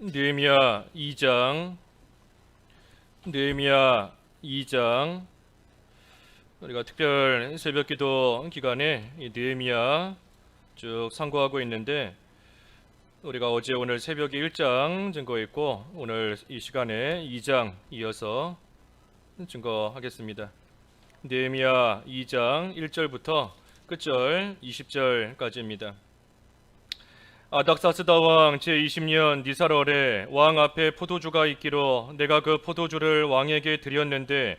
느헤미야 2장 느헤미야 2장 우리가 특별 새벽기도 기간에 이 느헤미야 쭉 상고하고 있는데 우리가 어제 오늘 새벽에 1장 증거했고 오늘 이 시간에 2장 이어서 증거하겠습니다. 느헤미야 2장 1절부터 끝절 20절까지입니다. 아닥사스다 왕 제20년 니살월에 왕 앞에 포도주가 있기로 내가 그 포도주를 왕에게 드렸는데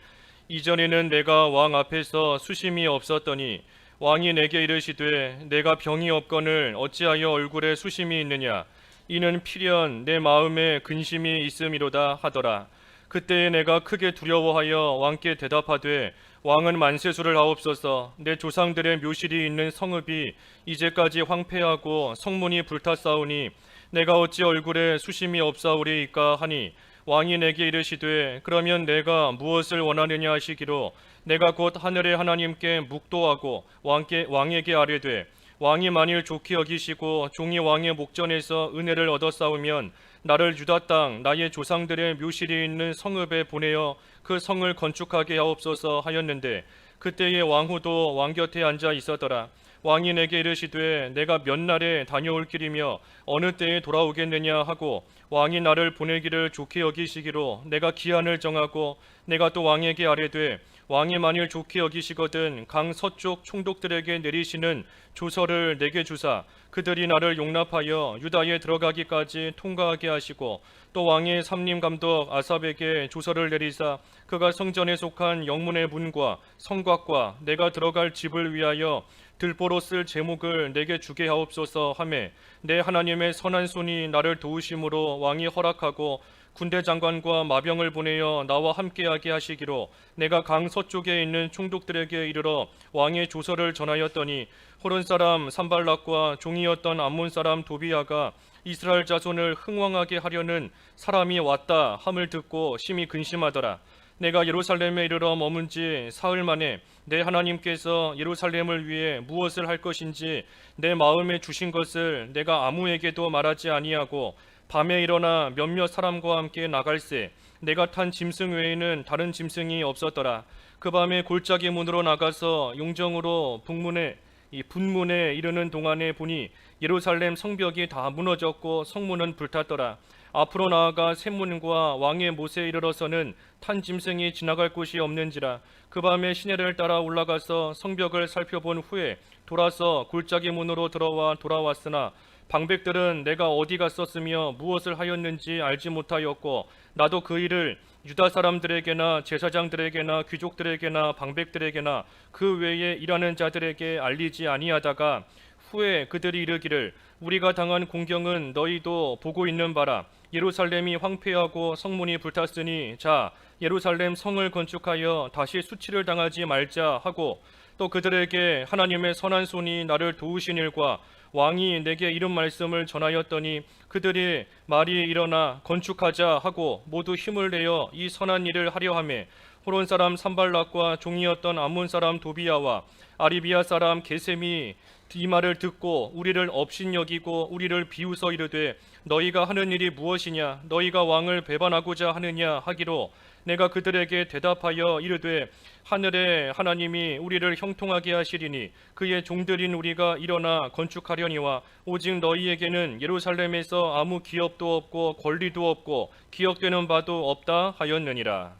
이전에는 내가 왕 앞에서 수심이 없었더니 왕이 내게 이르시되 내가 병이 없거늘 어찌하여 얼굴에 수심이 있느냐 이는 필연 내 마음에 근심이 있음이로다 하더라. 그때에 내가 크게 두려워하여 왕께 대답하되 왕은 만세수를 하옵소서. 내 조상들의 묘실이 있는 성읍이 이제까지 황폐하고 성문이 불탔사오니 내가 어찌 얼굴에 수심이 없사오리이까 하니 왕이 내게 이르시되 그러면 내가 무엇을 원하느냐 하시기로 내가 곧 하늘의 하나님께 묵도하고 왕에게 아뢰되 왕이 만일 좋게 여기시고 종이 왕의 목전에서 은혜를 얻었사오면 나를 유다 땅 나의 조상들의 묘실이 있는 성읍에 보내어 그 성을 건축하게 하옵소서 하였는데 그때에 왕후도 왕 곁에 앉아 있었더라. 왕이 내게 이르시되 내가 몇 날에 다녀올 길이며 어느 때에 돌아오겠느냐 하고 왕이 나를 보내기를 좋게 여기시기로 내가 기한을 정하고 내가 또 왕에게 아뢰되 왕이 만일 좋게 여기시거든 강 서쪽 총독들에게 내리시는 조서를 내게 주사 그들이 나를 용납하여 유다에 들어가기까지 통과하게 하시고 또 왕의 삼림 감독 아삽에게 조서를 내리사 그가 성전에 속한 영문의 문과 성곽과 내가 들어갈 집을 위하여 들보로 쓸 제목을 내게 주게 하옵소서 하매 내 하나님의 선한 손이 나를 도우심으로 왕이 허락하고 군대 장관과 마병을 보내어 나와 함께하게 하시기로 내가 강 서쪽에 있는 총독들에게 이르러 왕의 조서를 전하였더니 호른 사람 산발락과 종이었던 암몬 사람 도비야가 이스라엘 자손을 흥왕하게 하려는 사람이 왔다 함을 듣고 심히 근심하더라. 내가 예루살렘에 이르러 머문 지 사흘 만에 내 하나님께서 예루살렘을 위해 무엇을 할 것인지 내 마음에 주신 것을 내가 아무에게도 말하지 아니하고 밤에 일어나 몇몇 사람과 함께 나갈새 내가 탄 짐승 외에는 다른 짐승이 없었더라. 그 밤에 골짜기 문으로 나가서 용정으로 분문에 이르는 동안에 보니 예루살렘 성벽이 다 무너졌고 성문은 불탔더라. 앞으로 나아가 샘문과 왕의 못에 이르러서는 탄 짐승이 지나갈 곳이 없는지라. 그 밤에 시내를 따라 올라가서 성벽을 살펴본 후에 돌아서 골짜기 문으로 들어와 돌아왔으나 방백들은 내가 어디 갔었으며 무엇을 하였는지 알지 못하였고 나도 그 일을 유다 사람들에게나 제사장들에게나 귀족들에게나 방백들에게나 그 외에 일하는 자들에게 알리지 아니하다가 후에 그들이 이르기를 우리가 당한 공경은 너희도 보고 있는 바라. 예루살렘이 황폐하고 성문이 불탔으니 자 예루살렘 성을 건축하여 다시 수치를 당하지 말자 하고 또 그들에게 하나님의 선한 손이 나를 도우신 일과 왕이 내게 이런 말씀을 전하였더니 그들이 말이 일어나 건축하자 하고 모두 힘을 내어 이 선한 일을 하려 하매 호론 사람 산발락과 종이었던 암몬 사람 도비야와 아리비아 사람 게셈이 이 말을 듣고 우리를 업신여기고 우리를 비웃어 이르되 너희가 하는 일이 무엇이냐 너희가 왕을 배반하고자 하느냐 하기로 내가 그들에게 대답하여 이르되 하늘의 하나님이 우리를 형통하게 하시리니 그의 종들인 우리가 일어나 건축하려니와 오직 너희에게는 예루살렘에서 아무 기업도 없고 권리도 없고 기억되는 바도 없다 하였느니라.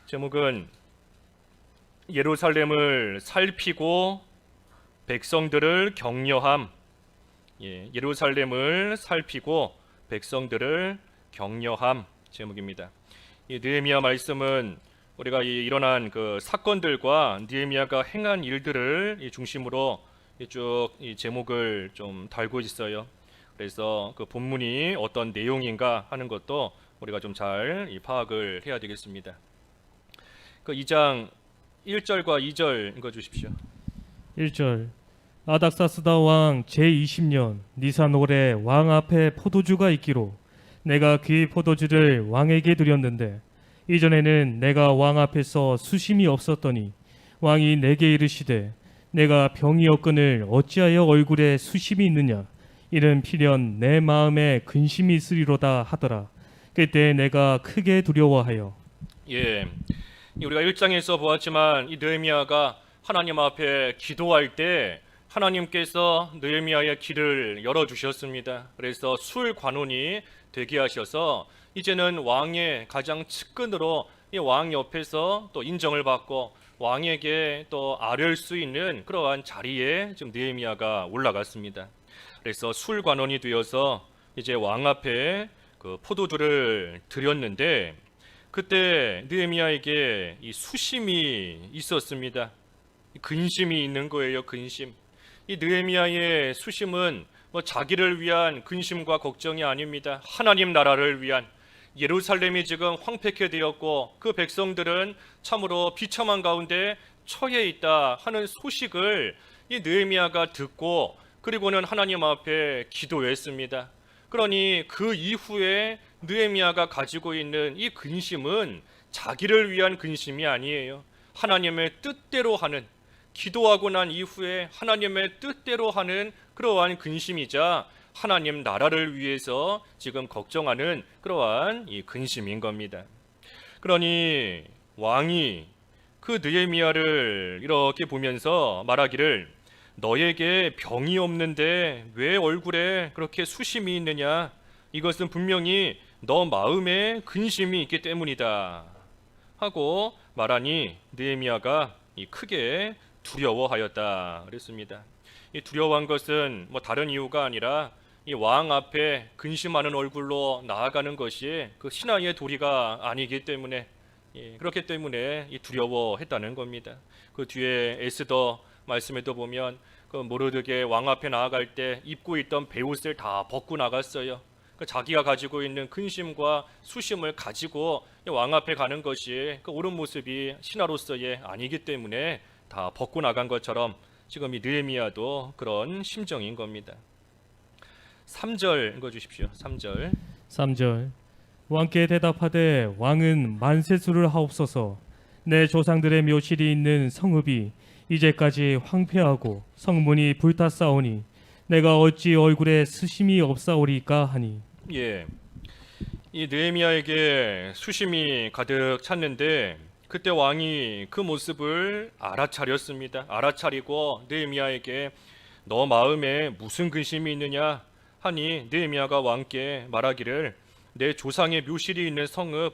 제목은 예루살렘을 살피고 백성들을 격려함. 예루살렘을 살피고 백성들을 격려함 제목입니다. 이 느헤미야 말씀은 우리가 일어난 그 사건들과 느헤미야가 행한 일들을 중심으로 쭉 이 제목을 좀 달고 있어요. 그래서 그 본문이 어떤 내용인가 하는 것도 우리가 좀 잘 파악을 해야 되겠습니다. 그 2장 1절과 2절 읽어 주십시오. 1절 아닥사스다 왕 제20년 니산올에 왕 앞에 포도주가 있기로 내가 그 포도주를 왕에게 드렸는데 이전에는 내가 왕 앞에서 수심이 없었더니 왕이 내게 이르시되 내가 병이 없거늘 어찌하여 얼굴에 수심이 있느냐 이는 필연 내 마음에 근심이 있으리로다 하더라. 그때 내가 크게 두려워하여 예, 우리가 1장에서 보았지만 이 느헤미야가 하나님 앞에 기도할 때 하나님께서 느헤미야의 길을 열어주셨습니다. 그래서 술 관원이 되게 하셔서 이제는 왕의 가장 측근으로 이 왕 옆에서 또 인정을 받고 왕에게 또 아뢰을 수 있는 그러한 자리에 지금 느헤미야가 올라갔습니다. 그래서 술 관원이 되어서 이제 왕 앞에 그 포도주를 드렸는데 그때 느헤미야에게 이 수심이 있었습니다. 근심이 있는 거예요. 근심. 이 느헤미야의 수심은 뭐 자기를 위한 근심과 걱정이 아닙니다. 하나님 나라를 위한, 예루살렘이 지금 황폐케 되었고 그 백성들은 참으로 비참한 가운데 처해 있다 하는 소식을 이 느헤미야가 듣고 그리고는 하나님 앞에 기도했습니다. 그러니 그 이후에 느헤미야가 가지고 있는 이 근심은 자기를 위한 근심이 아니에요. 하나님의 뜻대로 하는, 기도하고 난 이후에 하나님의 뜻대로 하는 그러한 근심이자 하나님 나라를 위해서 지금 걱정하는 그러한 이 근심인 겁니다. 그러니 왕이 그 느헤미야를 이렇게 보면서 말하기를, 너에게 병이 없는데 왜 얼굴에 그렇게 수심이 있느냐? 이것은 분명히 너 마음에 근심이 있기 때문이다 하고 말하니 느헤미야가 크게 두려워하였다 그랬습니다. 이 두려워한 것은 뭐 다른 이유가 아니라 이 왕 앞에 근심하는 얼굴로 나아가는 것이 그 신앙의 도리가 아니기 때문에, 그렇기 때문에 이 두려워했다는 겁니다. 그 뒤에 에스더 말씀에도 보면 그 모르드게 왕 앞에 나아갈 때 입고 있던 베옷을 다 벗고 나갔어요. 그 자기가 가지고 있는 근심과 수심을 가지고 왕 앞에 가는 것이 그 옳은 모습이 신하로서의 아니기 때문에 다 벗고 나간 것처럼 지금 이 느헤미야도 그런 심정인 겁니다. 3절 읽어주십시오. 3절. 3절 왕께 대답하되 왕은 만세수를 하옵소서. 내 조상들의 묘실이 있는 성읍이 이제까지 황폐하고 성문이 불탔사오니 내가 어찌 얼굴에 스심이 없사오리까 하니. 예, 이 느헤미야에게 수심이 가득 찼는데 그때 왕이 그 모습을 알아차렸습니다. 알아차리고 느헤미야에게 너 마음에 무슨 근심이 있느냐 하니 느헤미야가 왕께 말하기를, 내 조상의 묘실이 있는 성읍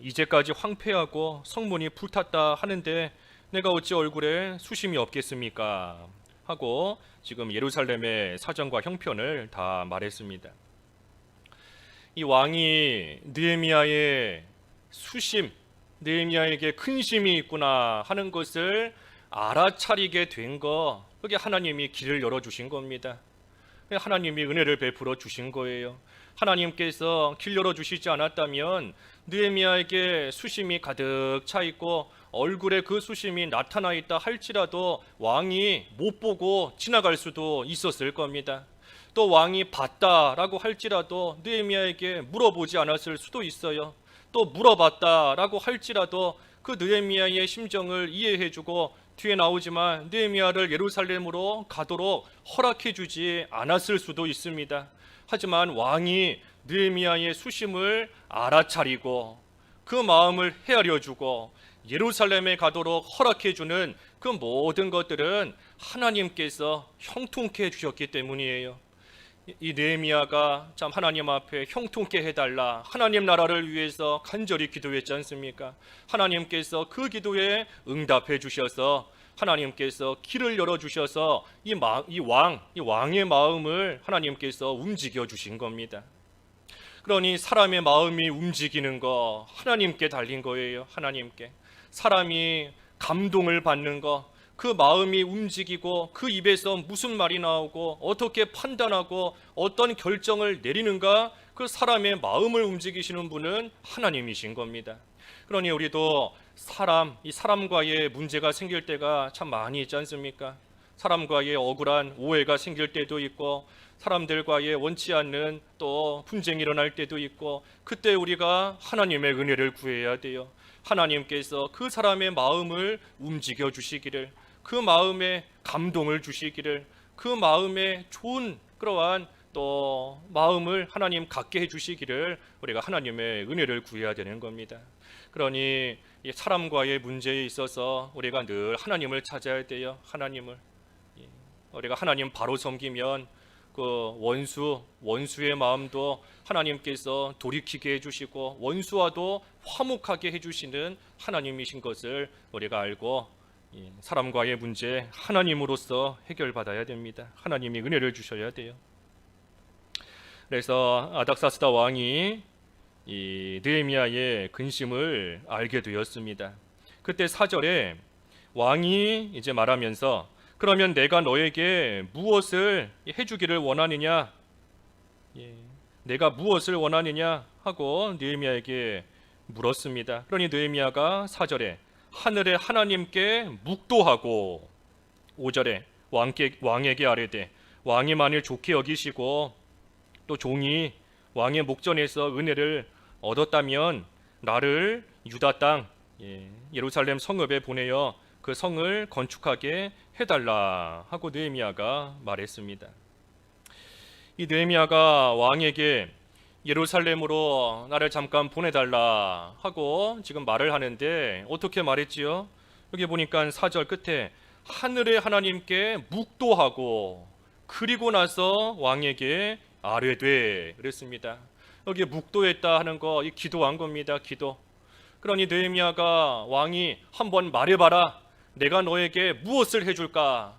이제까지 황폐하고 성문이 불탔다 하는데 내가 어찌 얼굴에 수심이 없겠습니까? 하고 지금 예루살렘의 사정과 형편을 다 말했습니다. 이 왕이 느헤미야의 수심, 느헤미야에게 근심이 있구나 하는 것을 알아차리게 된 거, 그게 하나님이 길을 열어주신 겁니다. 하나님이 은혜를 베풀어 주신 거예요. 하나님께서 길 열어주시지 않았다면 느헤미야에게 수심이 가득 차 있고 얼굴에 그 수심이 나타나 있다 할지라도 왕이 못 보고 지나갈 수도 있었을 겁니다. 또 왕이 봤다라고 할지라도 느헤미야에게 물어보지 않았을 수도 있어요. 또 물어봤다라고 할지라도 그 느헤미야의 심정을 이해해주고 뒤에 나오지만 느헤미야를 예루살렘으로 가도록 허락해주지 않았을 수도 있습니다. 하지만 왕이 느헤미야의 수심을 알아차리고 그 마음을 헤아려주고 예루살렘에 가도록 허락해주는 그 모든 것들은 하나님께서 형통케 해주셨기 때문이에요. 이 느헤미야가 참 하나님 앞에 형통케 해달라, 하나님 나라를 위해서 간절히 기도했지 않습니까? 하나님께서 그 기도에 응답해 주셔서 하나님께서 길을 열어주셔서 이 왕의 마음을 하나님께서 움직여 주신 겁니다. 그러니 사람의 마음이 움직이는 거 하나님께 달린 거예요. 하나님께. 사람이 감동을 받는 거, 그 마음이 움직이고 그 입에서 무슨 말이 나오고 어떻게 판단하고 어떤 결정을 내리는가, 그 사람의 마음을 움직이시는 분은 하나님이신 겁니다. 그러니 우리도 이 사람과의 문제가 생길 때가 참 많이 있지 않습니까? 사람과의 억울한 오해가 생길 때도 있고 사람들과의 원치 않는 또 분쟁이 일어날 때도 있고, 그때 우리가 하나님의 은혜를 구해야 돼요. 하나님께서 그 사람의 마음을 움직여 주시기를, 그 마음에 감동을 주시기를, 그 마음에 좋은 그러한 또 마음을 하나님 갖게 해주시기를 우리가 하나님의 은혜를 구해야 되는 겁니다. 그러니 이 사람과의 문제에 있어서 우리가 늘 하나님을 찾아야 돼요. 하나님을. 우리가 하나님 바로 섬기면 그 원수의 마음도 하나님께서 돌이키게 해주시고 원수와도 화목하게 해주시는 하나님이신 것을 우리가 알고 사람과의 문제 하나님으로서 해결받아야 됩니다. 하나님이 은혜를 주셔야 돼요. 그래서 아닥사스다 왕이 이 느헤미야의 근심을 알게 되었습니다. 그때 4절에 왕이 이제 말하면서 그러면 내가 너에게 무엇을 해주기를 원하느냐? 내가 무엇을 원하느냐? 하고 느헤미야에게 물었습니다. 그러니 느헤미야가 4절에 하늘의 하나님께 묵도하고 5절에 왕에게 아뢰되 왕이 만일 좋게 여기시고 또 종이 왕의 목전에서 은혜를 얻었다면 나를 유다 땅 예루살렘 성읍에 보내어 그 성을 건축하게 해달라 하고 느헤미야가 말했습니다. 이 느헤미야가 왕에게 예루살렘으로 나를 잠깐 보내달라 하고 지금 말을 하는데 어떻게 말했지요? 여기 보니까 4절 끝에 하늘의 하나님께 묵도하고 그리고 나서 왕에게 아뢰되 그랬습니다. 여기 묵도했다 하는 거 이 기도한 겁니다. 기도. 그러니 느헤미야가 왕이 한번 말해봐라. 내가 너에게 무엇을 해줄까?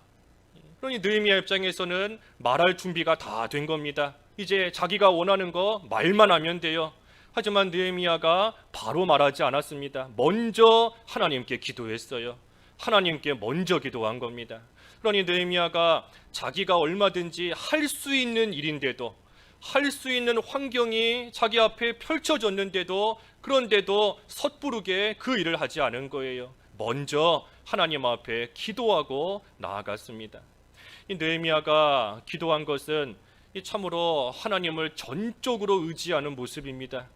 그러니 느헤미야 입장에서는 말할 준비가 다 된 겁니다. 이제 자기가 원하는 거 말만 하면 돼요. 하지만 느헤미야가 바로 말하지 않았습니다. 먼저 하나님께 기도했어요. 하나님께 먼저 기도한 겁니다. 그러니 느헤미야가 자기가 얼마든지 할 수 있는 일인데도 할 수 있는 환경이 자기 앞에 펼쳐졌는데도 그런데도 섣부르게 그 일을 하지 않은 거예요. 먼저 하나님 앞에 기도하고 나아갔습니다. 이 느헤미야가 기도한 것은 참으로 하나님을 전적으로 의지하는 모습입니다.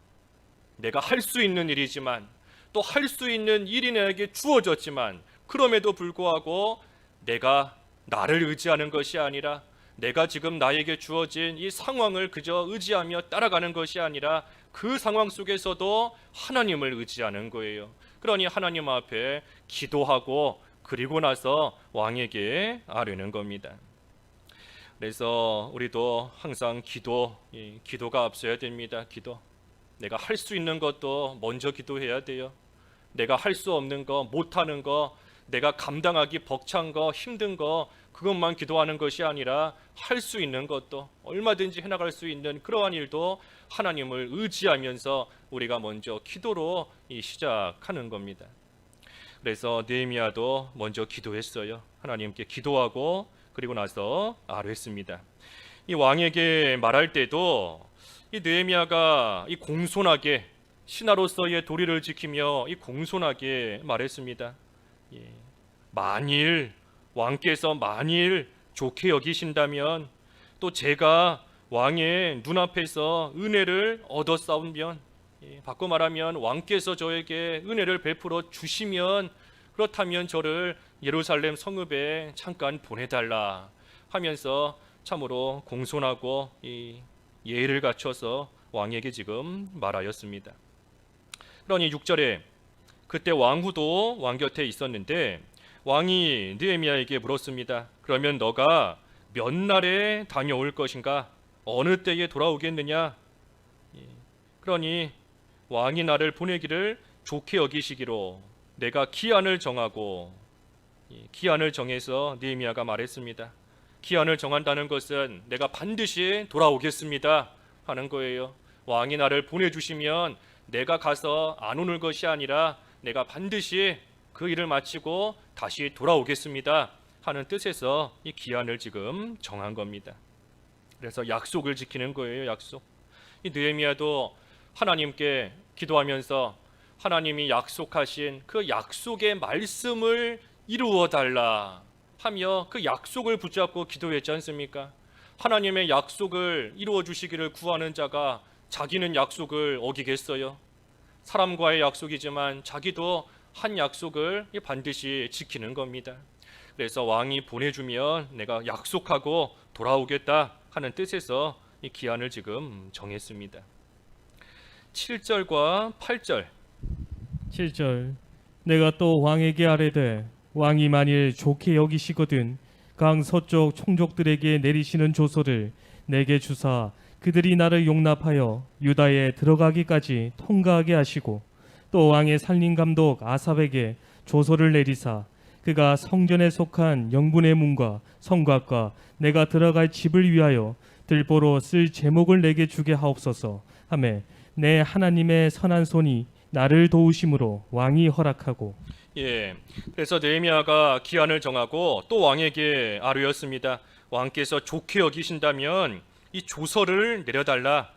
내가 할 수 있는 일이지만 또 할 수 있는 일이 내게 주어졌지만 그럼에도 불구하고 내가 나를 의지하는 것이 아니라 내가 지금 나에게 주어진 이 상황을 그저 의지하며 따라가는 것이 아니라 그 상황 속에서도 하나님을 의지하는 거예요. 그러니 하나님 앞에 기도하고 그리고 나서 왕에게 아뢰는 겁니다. 그래서 우리도 항상 기도가 앞서야 됩니다. 기도. 내가 할 수 있는 것도 먼저 기도해야 돼요. 내가 할 수 없는 거, 못하는 거, 내가 감당하기 벅찬 거, 힘든 거 그것만 기도하는 것이 아니라 할 수 있는 것도 얼마든지 해나갈 수 있는 그러한 일도 하나님을 의지하면서 우리가 먼저 기도로 시작하는 겁니다. 그래서 느헤미야도 먼저 기도했어요. 하나님께 기도하고 그리고 나서 아뢰었습니다. 이 왕에게 말할 때도 이 느헤미야가 이 공손하게 신하로서의 도리를 지키며 이 공손하게 말했습니다. 왕께서 만일 좋게 여기신다면 또 제가 왕의 눈앞에서 은혜를 얻었사오면 바꿔 말하면 왕께서 저에게 은혜를 베풀어 주시면 그렇다면 저를 예루살렘 성읍에 잠깐 보내달라 하면서 참으로 공손하고 이 예의를 갖춰서 왕에게 지금 말하였습니다. 그러니 6절에 그때 왕후도 왕 곁에 있었는데 왕이 느헤미야에게 물었습니다. 그러면 너가 몇 날에 다녀올 것인가? 어느 때에 돌아오겠느냐? 그러니 왕이 나를 보내기를 좋게 여기시기로 내가 기한을 정하고 기한을 정해서 느헤미야가 말했습니다. 기한을 정한다는 것은 내가 반드시 돌아오겠습니다 하는 거예요. 왕이 나를 보내주시면 내가 가서 안 오는 것이 아니라 내가 반드시 그 일을 마치고 다시 돌아오겠습니다 하는 뜻에서 이 기한을 지금 정한 겁니다. 그래서 약속을 지키는 거예요. 약속. 이 느헤미야도 하나님께 기도하면서 하나님이 약속하신 그 약속의 말씀을 이루어 달라 하며 그 약속을 붙잡고 기도했지 않습니까? 하나님의 약속을 이루어 주시기를 구하는 자가 자기는 약속을 어기겠어요? 사람과의 약속이지만 자기도 한 약속을 반드시 지키는 겁니다. 그래서 왕이 보내주면 내가 약속하고 돌아오겠다 하는 뜻에서 이 기한을 지금 정했습니다. 7절과 8절. 7절 내가 또 왕에게 아뢰되 왕이 만일 좋게 여기시거든 강 서쪽 총족들에게 내리시는 조서를 내게 주사 그들이 나를 용납하여 유다에 들어가기까지 통과하게 하시고 또 왕의 살림감독 아삽에게 조서를 내리사 그가 성전에 속한 영분의 문과 성곽과 내가 들어갈 집을 위하여 들보로 쓸 제목을 내게 주게 하옵소서 하매 내 하나님의 선한 손이 나를 도우심으로 왕이 허락하고. 예, 그래서 느헤미야가 기한을 정하고 또 왕에게 아뢰었습니다. 왕께서 좋게 여기신다면 이 조서를 내려달라.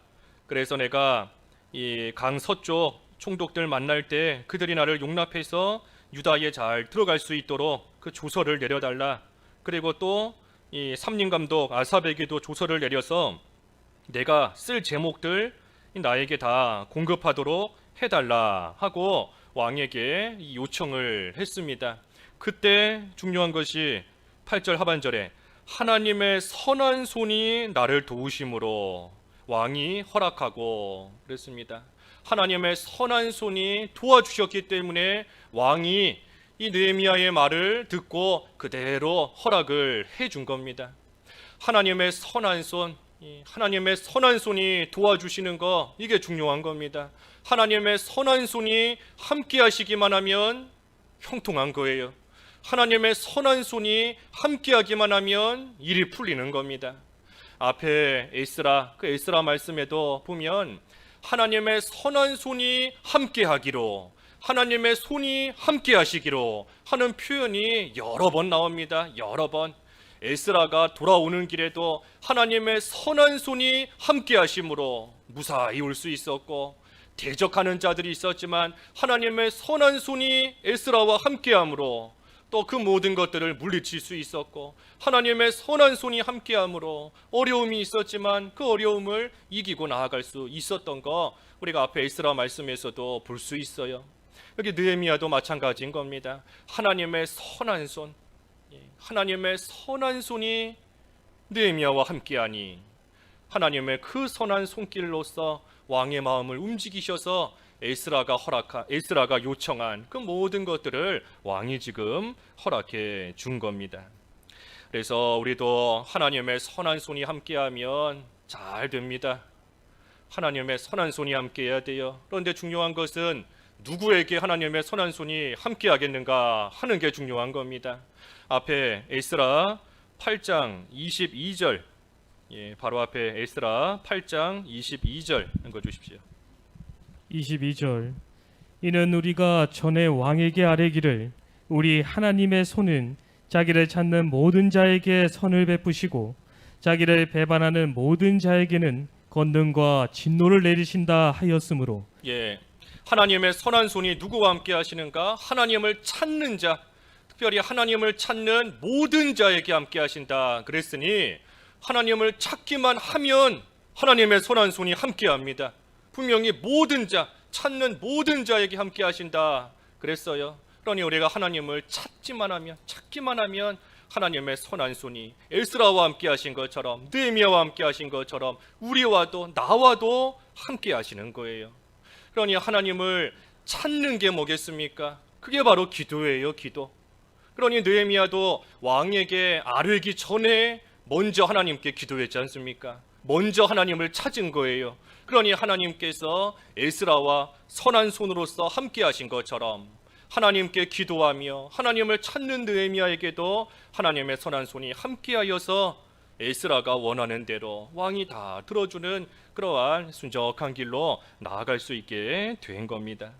그래서 내가 이 강 서쪽 총독들 만날 때 그들이 나를 용납해서 유다에 잘 들어갈 수 있도록 그 조서를 내려달라. 그리고 또 이 삼림감독 아삽에게도 조서를 내려서 내가 쓸 제목들 나에게 다 공급하도록 해달라 하고 왕에게 이 요청을 했습니다. 그때 중요한 것이 8절 하반절에 하나님의 선한 손이 나를 도우심으로 왕이 허락하고 그랬습니다. 하나님의 선한 손이 도와주셨기 때문에 왕이 이 느헤미야의 말을 듣고 그대로 허락을 해준 겁니다. 하나님의 선한 손, 하나님의 선한 손이 도와주시는 거 이게 중요한 겁니다. 하나님의 선한 손이 함께 하시기만 하면 형통한 거예요. 하나님의 선한 손이 함께 하기만 하면 일이 풀리는 겁니다. 앞에 에스라, 그 에스라 말씀에도 보면 하나님의 선한 손이 함께 하기로, 하나님의 손이 함께 하시기로 하는 표현이 여러 번 나옵니다. 여러 번. 에스라가 돌아오는 길에도 하나님의 선한 손이 함께 하심으로 무사히 올 수 있었고, 대적하는 자들이 있었지만 하나님의 선한 손이 에스라와 함께함으로 또 그 모든 것들을 물리칠 수 있었고, 하나님의 선한 손이 함께함으로 어려움이 있었지만 그 어려움을 이기고 나아갈 수 있었던 거 우리가 앞에 에스라 말씀에서도 볼 수 있어요. 여기 느헤미야도 마찬가지인 겁니다. 하나님의 선한 손, 하나님의 선한 손이 느헤미야와 함께하니 하나님의 그 선한 손길로서 왕의 마음을 움직이셔서 에스라가 요청한 그 모든 것들을 왕이 지금 허락해 준 겁니다. 그래서 우리도 하나님의 선한 손이 함께하면 잘 됩니다. 하나님의 선한 손이 함께해야 돼요. 그런데 중요한 것은 누구에게 하나님의 선한 손이 함께하겠는가 하는 게 중요한 겁니다. 앞에 에스라 8장 22절, 바로 앞에 에스라 8장 22절 읽어주십시오. 22절 이는 우리가 전에 왕에게 아뢰기를 우리 하나님의 손은 자기를 찾는 모든 자에게 선을 베푸시고 자기를 배반하는 모든 자에게는 권능과 진노를 내리신다 하였으므로. 하나님의 선한 손이 누구와 함께 하시는가? 하나님을 찾는 자, 특별히 하나님을 찾는 모든 자에게 함께 하신다 그랬으니 하나님을 찾기만 하면 하나님의 선한 손이 함께 합니다. 분명히 모든 자, 찾는 모든 자에게 함께 하신다 그랬어요. 그러니 우리가 하나님을 찾기만 하면 하나님의 선한 손이 에스라와 함께 하신 것처럼, 느헤미야와 함께 하신 것처럼 우리와도 나와도 함께 하시는 거예요. 그러니 하나님을 찾는 게 뭐겠습니까? 그게 바로 기도예요, 기도. 그러니 느헤미야도 왕에게 아뢰기 전에 먼저 하나님께 기도했지 않습니까? 먼저 하나님을 찾은 거예요. 그러니 하나님께서 에스라와 선한 손으로서 함께 하신 것처럼 하나님께 기도하며 하나님을 찾는 느헤미야에게도 하나님의 선한 손이 함께하여서 에스라가 원하는 대로 왕이 다 들어주는 그러한 순적한 길로 나아갈 수 있게 된 겁니다.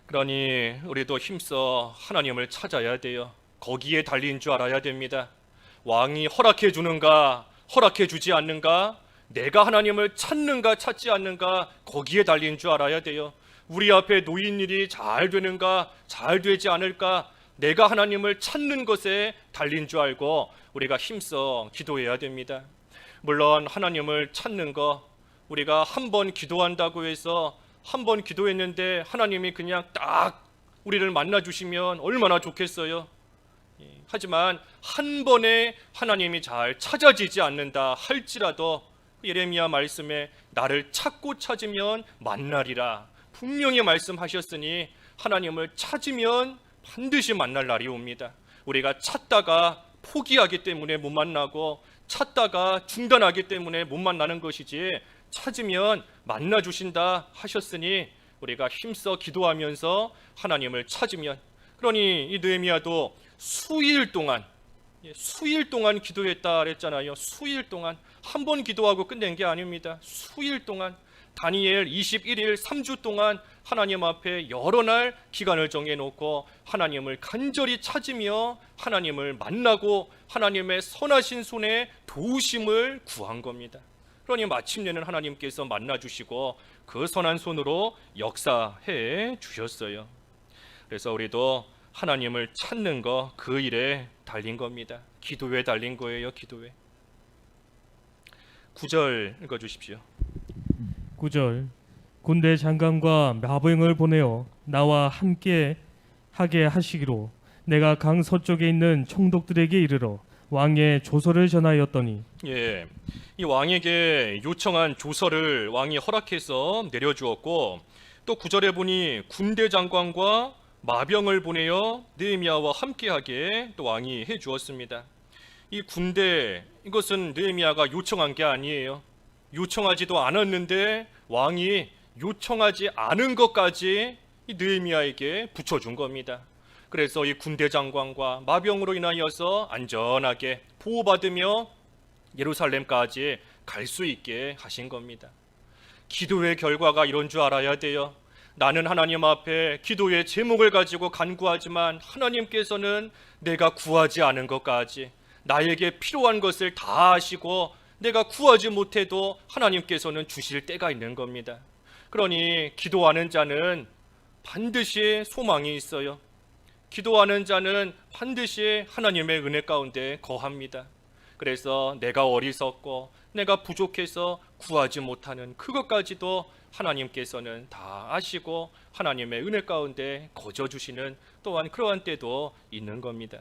그러니 우리도 힘써 하나님을 찾아야 돼요. 거기에 달린 줄 알아야 됩니다. 왕이 허락해 주는가 허락해 주지 않는가, 내가 하나님을 찾는가 찾지 않는가, 거기에 달린 줄 알아야 돼요. 우리 앞에 놓인 일이 잘 되는가 잘 되지 않을까, 내가 하나님을 찾는 것에 달린 줄 알고 우리가 힘써 기도해야 됩니다. 물론 하나님을 찾는 거, 우리가 한 번 기도한다고 해서 한 번 기도했는데 하나님이 그냥 딱 우리를 만나 주시면 얼마나 좋겠어요. 하지만 한 번에 하나님이 잘 찾아지지 않는다 할지라도 예레미야 말씀에 나를 찾고 찾으면 만나리라 분명히 말씀하셨으니 하나님을 찾으면 반드시 만날 날이 옵니다. 우리가 찾다가 포기하기 때문에 못 만나고 찾다가 중단하기 때문에 못 만나는 것이지 찾으면 만나 주신다 하셨으니 우리가 힘써 기도하면서 하나님을 찾으면, 그러니 이 느헤미야도 수일 동안 기도했다 그랬잖아요. 수일 동안 한 번 기도하고 끝낸 게 아닙니다. 수일 동안 다니엘 21일 3주 동안 하나님 앞에 여러 날 기간을 정해놓고 하나님을 간절히 찾으며 하나님을 만나고 하나님의 선하신 손에 도우심을 구한 겁니다. 그러니 마침내는 하나님께서 만나주시고 그 선한 손으로 역사해 주셨어요. 그래서 우리도 하나님을 찾는 거 그 일에 달린 겁니다. 기도에 달린 거예요. 기도에. 9절 읽어주십시오. 9절 군대 장관과 마병을 보내어 나와 함께 하게 하시기로 내가 강 서쪽에 있는 총독들에게 이르러 왕의 조서를 전하였더니 예, 이 왕에게 요청한 조서를 왕이 허락해서 내려주었고 또 9절에 보니 군대 장관과 마병을 보내어 느헤미야와 함께하게 또 왕이 해주었습니다. 이 군대, 이것은 느헤미야가 요청한 게 아니에요. 요청하지도 않았는데 왕이 요청하지 않은 것까지 이 느헤미야에게 붙여준 겁니다. 그래서 이 군대 장관과 마병으로 인하여서 안전하게 보호받으며 예루살렘까지 갈 수 있게 하신 겁니다. 기도의 결과가 이런 줄 알아야 돼요. 나는 하나님 앞에 기도의 제목을 가지고 간구하지만 하나님께서는 내가 구하지 않은 것까지 나에게 필요한 것을 다 아시고 내가 구하지 못해도 하나님께서는 주실 때가 있는 겁니다. 그러니 기도하는 자는 반드시 소망이 있어요. 기도하는 자는 반드시 하나님의 은혜 가운데 거합니다. 그래서 내가 어리석고 내가 부족해서 구하지 못하는 그것까지도 하나님께서는 다 아시고 하나님의 은혜 가운데 거저주시는 또한 그러한 때도 있는 겁니다.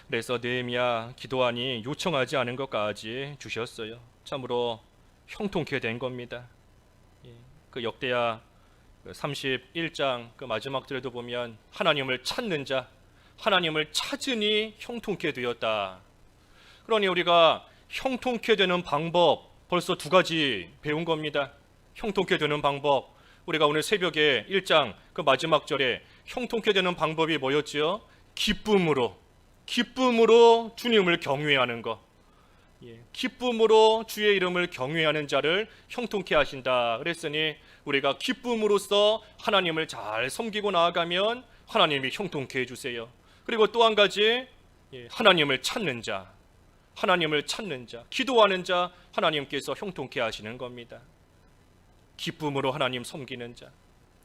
그래서 느헤미야 기도하니 요청하지 않은 것까지 주셨어요. 참으로 형통케 된 겁니다. 그 역대하 31장 그 마지막 절에도 보면 하나님을 찾는 자, 하나님을 찾으니 형통케 되었다. 그러니 우리가 형통케 되는 방법 벌써 두 가지 배운 겁니다. 형통케 되는 방법, 우리가 오늘 새벽에 1장 그 마지막 절에 형통케 되는 방법이 뭐였지요? 기쁨으로 주님을 경외하는 것. 기쁨으로 주의 이름을 경외하는 자를 형통케 하신다 그랬으니 우리가 기쁨으로써 하나님을 잘 섬기고 나아가면 하나님이 형통케 해주세요. 그리고 또 한 가지, 하나님을 찾는 자, 기도하는 자 하나님께서 형통케 하시는 겁니다. 기쁨으로 하나님 섬기는 자,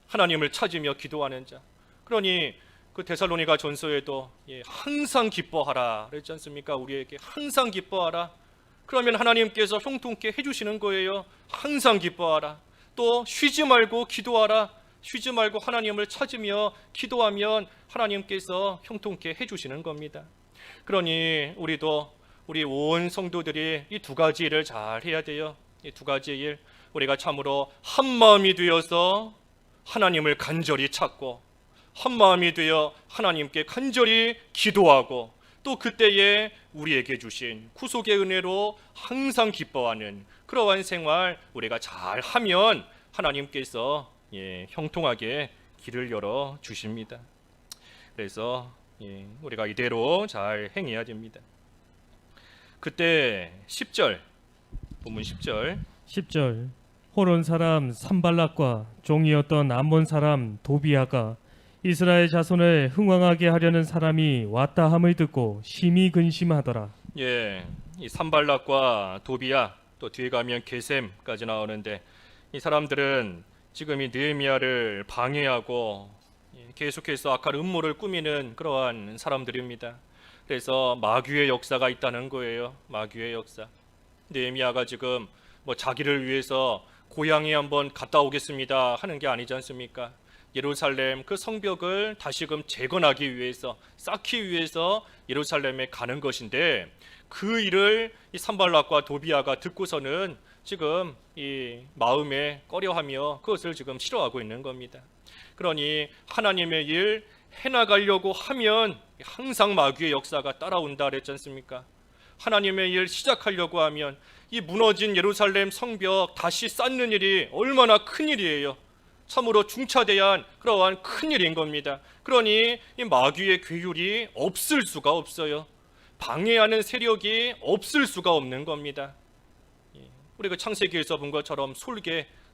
하나님을 찾으며 기도하는 자. 그러니 그 데살로니가 전서에도 항상 기뻐하라 그랬지 않습니까? 우리에게 항상 기뻐하라. 그러면 하나님께서 형통케 해주시는 거예요. 항상 기뻐하라. 또 쉬지 말고 기도하라. 쉬지 말고 하나님을 찾으며 기도하면 하나님께서 형통케 해주시는 겁니다. 그러니 우리 온 성도들이 이 두 가지 일을 잘 해야 돼요. 이 두 가지 일, 우리가 참으로 한 마음이 되어서 하나님을 간절히 찾고 한 마음이 되어 하나님께 간절히 기도하고 또 그때에 우리에게 주신 구속의 은혜로 항상 기뻐하는 그러한 생활 우리가 잘하면 하나님께서 형통하게 길을 열어 주십니다. 그래서 우리가 이대로 잘 행해야 됩니다. 그때 10절 본문 10절 호론 사람 산발락과 종이었던 암몬 사람 도비아가 이스라엘 자손을 흥왕하게 하려는 사람이 왔다 함을 듣고 심히 근심하더라. 이 산발락과 도비아 또 뒤에 가면 게셈까지 나오는데 이 사람들은 지금 이 느헤미야를 방해하고 계속해서 악한 음모를 꾸미는 그러한 사람들입니다. 그래서 마귀의 역사가 있다는 거예요. 마귀의 역사. 느헤미야가 지금 자기를 위해서 고향에 한번 갔다 오겠습니다 하는 게 아니지 않습니까? 예루살렘 그 성벽을 다시금 재건하기 위해서, 쌓기 위해서 예루살렘에 가는 것인데, 그 일을 이 산발락과 도비아가 듣고서는 지금 이 마음에 꺼려하며 그것을 지금 싫어하고 있는 겁니다. 그러니 하나님의 일 해나가려고 하면 항상 마귀의 역사가 따라온다 그랬지 않습니까? 하나님의 일 시작하려고 하면 이 무너진 예루살렘 성벽 다시 쌓는 일이 얼마나 큰 일이에요. 참으로 중차대한 그러한 큰 일인 겁니다. 그러니 이 마귀의 괴율이 없을 수가 없어요. 방해하는 세력이 없을 수가 없는 겁니다. 우리 그 창세기에서 본 것처럼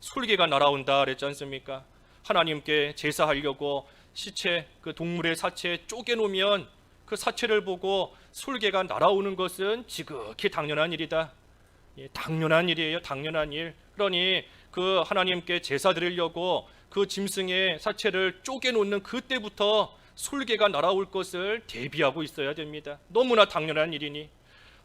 솔개가 날아온다 그랬지 않습니까? 하나님께 제사하려고 시체, 그 동물의 사체 쪼개놓으면 그 사체를 보고 솔개가 날아오는 것은 지극히 당연한 일이다. 당연한 일이에요. 당연한 일. 그러니 그 하나님께 제사 드리려고 그 짐승의 사체를 쪼개놓는 그때부터 솔개가 날아올 것을 대비하고 있어야 됩니다. 너무나 당연한 일이니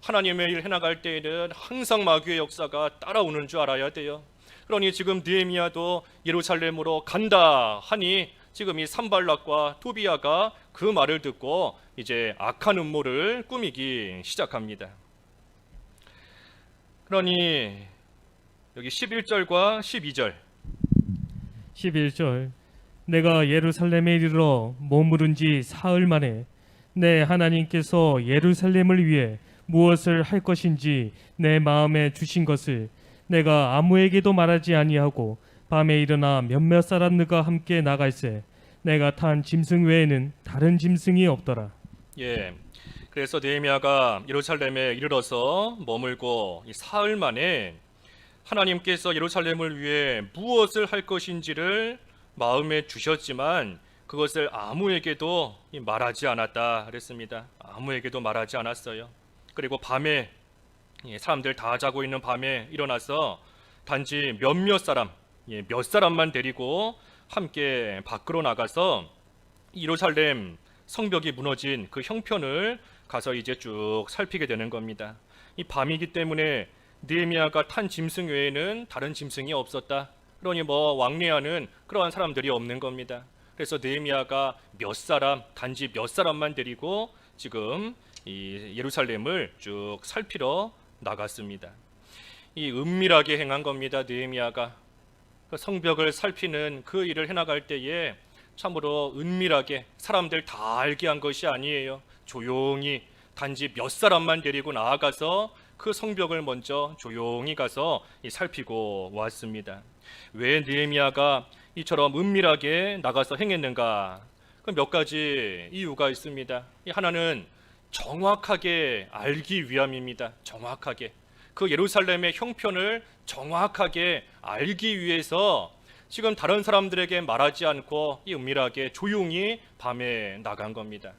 하나님의 일 해나갈 때에는 항상 마귀의 역사가 따라오는 줄 알아야 돼요. 그러니 지금 느헤미야도 예루살렘으로 간다 하니 지금 이 산발락과 토비아가 그 말을 듣고 이제 악한 음모를 꾸미기 시작합니다. 그러니 여기 11절과 12절 11절 내가 예루살렘에 이르러 머무른 지 사흘 만에 내 하나님께서 예루살렘을 위해 무엇을 할 것인지 내 마음에 주신 것을 내가 아무에게도 말하지 아니하고 밤에 일어나 몇몇 사람들과 함께 나갈새 내가 탄 짐승 외에는 다른 짐승이 없더라. 예. 그래서 느헤미야가 예루살렘에 이르러서 머물고 이 사흘 만에 하나님께서 예루살렘을 위해 무엇을 할 것인지를 마음에 주셨지만 그것을 아무에게도 말하지 않았다 그랬습니다. 아무에게도 말하지 않았어요. 그리고 밤에 사람들 다 자고 있는 밤에 일어나서 단지 몇몇 사람, 몇 사람만 데리고 함께 밖으로 나가서 예루살렘 성벽이 무너진 그 형편을 가서 이제 쭉 살피게 되는 겁니다. 이 밤이기 때문에 느헤미야가 탄 짐승 외에는 다른 짐승이 없었다. 그러니 뭐 왕래하는 그러한 사람들이 없는 겁니다. 그래서 느헤미야가 단지 몇 사람만 데리고 지금 이 예루살렘을 쭉 살피러 나갔습니다. 이 은밀하게 행한 겁니다. 느헤미야가 그 성벽을 살피는 그 일을 해나갈 때에 참으로 은밀하게 사람들 다 알게 한 것이 아니에요. 조용히 단지 몇 사람만 데리고 나아가서 그 성벽을 먼저 조용히 가서 살피고 왔습니다. 왜 느헤미야가 이처럼 은밀하게 나가서 행했는가? 그 몇 가지 이유가 있습니다. 하나는 정확하게 알기 위함입니다. 정확하게 그 예루살렘의 형편을 정확하게 알기 위해서 지금 다른 사람들에게 말하지 않고 이 은밀하게 조용히 밤에 나간 겁니다.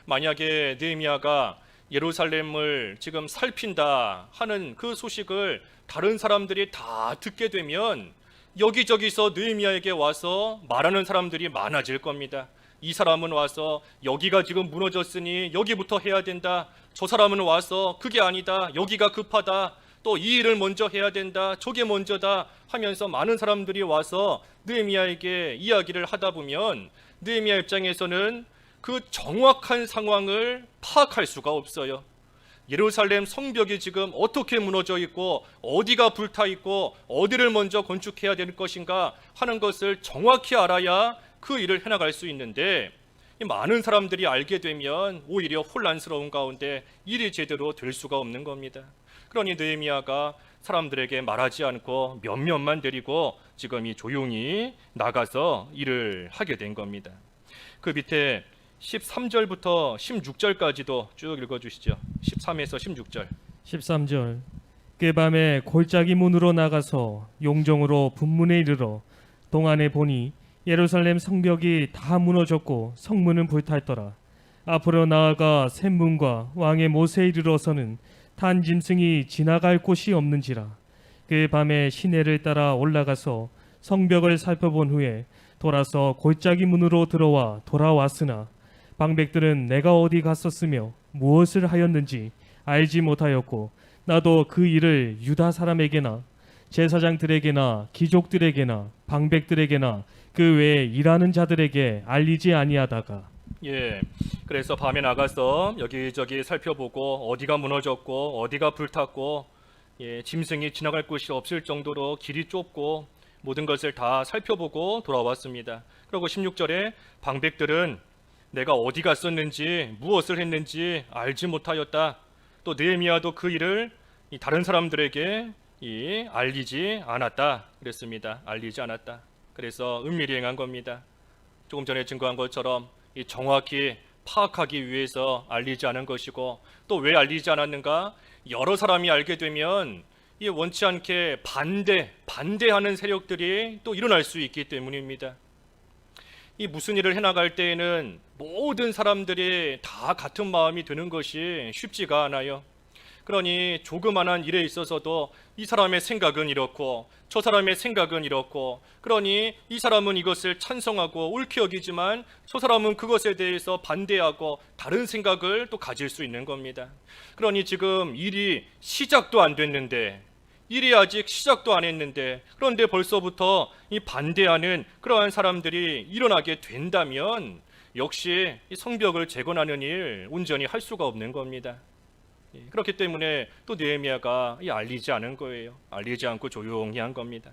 만약에 느헤미야가 예루살렘을 지금 살핀다 하는 그 소식을 다른 사람들이 다 듣게 되면 여기저기서 느헤미야에게 와서 말하는 사람들이 많아질 겁니다. 이 사람은 와서 여기가 지금 무너졌으니 여기부터 해야 된다. 저 사람은 와서 그게 아니다. 여기가 급하다. 또 이 일을 먼저 해야 된다. 저게 먼저다 하면서 많은 사람들이 와서 느헤미야에게 이야기를 하다 보면 느헤미야 입장에서는 그 정확한 상황을 파악할 수가 없어요. 예루살렘 성벽이 지금 어떻게 무너져 있고 어디가 불타 있고 어디를 먼저 건축해야 될 것인가 하는 것을 정확히 알아야 그 일을 해나갈 수 있는데 많은 사람들이 알게 되면 오히려 혼란스러운 가운데 일이 제대로 될 수가 없는 겁니다. 그러니 느헤미야가 사람들에게 말하지 않고 몇몇만 데리고 지금 이 조용히 나가서 일을 하게 된 겁니다. 그 밑에 13절부터 16절까지도 쭉 읽어주시죠. 13에서 16절. 13절 그 밤에 골짜기 문으로 나가서 용정으로 분문에 이르러 동안에 보니 예루살렘 성벽이 다 무너졌고 성문은 불탔더라. 앞으로 나아가 샘문과 왕의 못에 이르러서는 탄 짐승이 지나갈 곳이 없는지라. 그 밤에 시내를 따라 올라가서 성벽을 살펴본 후에 돌아서 골짜기 문으로 들어와 돌아왔으나 방백들은 내가 어디 갔었으며 무엇을 하였는지 알지 못하였고 나도 그 일을 유다 사람에게나 제사장들에게나 귀족들에게나 방백들에게나 그 외에 일하는 자들에게 알리지 아니하다가 예, 그래서 밤에 나가서 여기저기 살펴보고 어디가 무너졌고 어디가 불탔고 짐승이 지나갈 곳이 없을 정도로 길이 좁고 모든 것을 다 살펴보고 돌아왔습니다. 그리고 16절에 방백들은 내가 어디 갔었는지 무엇을 했는지 알지 못하였다. 또 느헤미야도 그 일을 다른 사람들에게 알리지 않았다. 그랬습니다. 알리지 않았다. 그래서 은밀히 행한 겁니다. 조금 전에 증거한 것처럼 정확히 파악하기 위해서 알리지 않은 것이고, 또 왜 알리지 않았는가? 여러 사람이 알게 되면 원치 않게 반대하는 세력들이 또 일어날 수 있기 때문입니다. 이 무슨 일을 해나갈 때에는 모든 사람들이 다 같은 마음이 드는 것이 쉽지가 않아요. 그러니 조그만한 일에 있어서도 이 사람의 생각은 이렇고 저 사람의 생각은 이렇고, 그러니 이 사람은 이것을 찬성하고 옳게 여기지만 저 사람은 그것에 대해서 반대하고 다른 생각을 또 가질 수 있는 겁니다. 그러니 지금 일이 시작도 안 됐는데, 일이 아직 시작도 안 했는데, 그런데 벌써부터 이 반대하는 그러한 사람들이 일어나게 된다면 역시 이 성벽을 재건하는 일 온전히 할 수가 없는 겁니다. 그렇기 때문에 또 느헤미야가 알리지 않은 거예요. 알리지 않고 조용히 한 겁니다.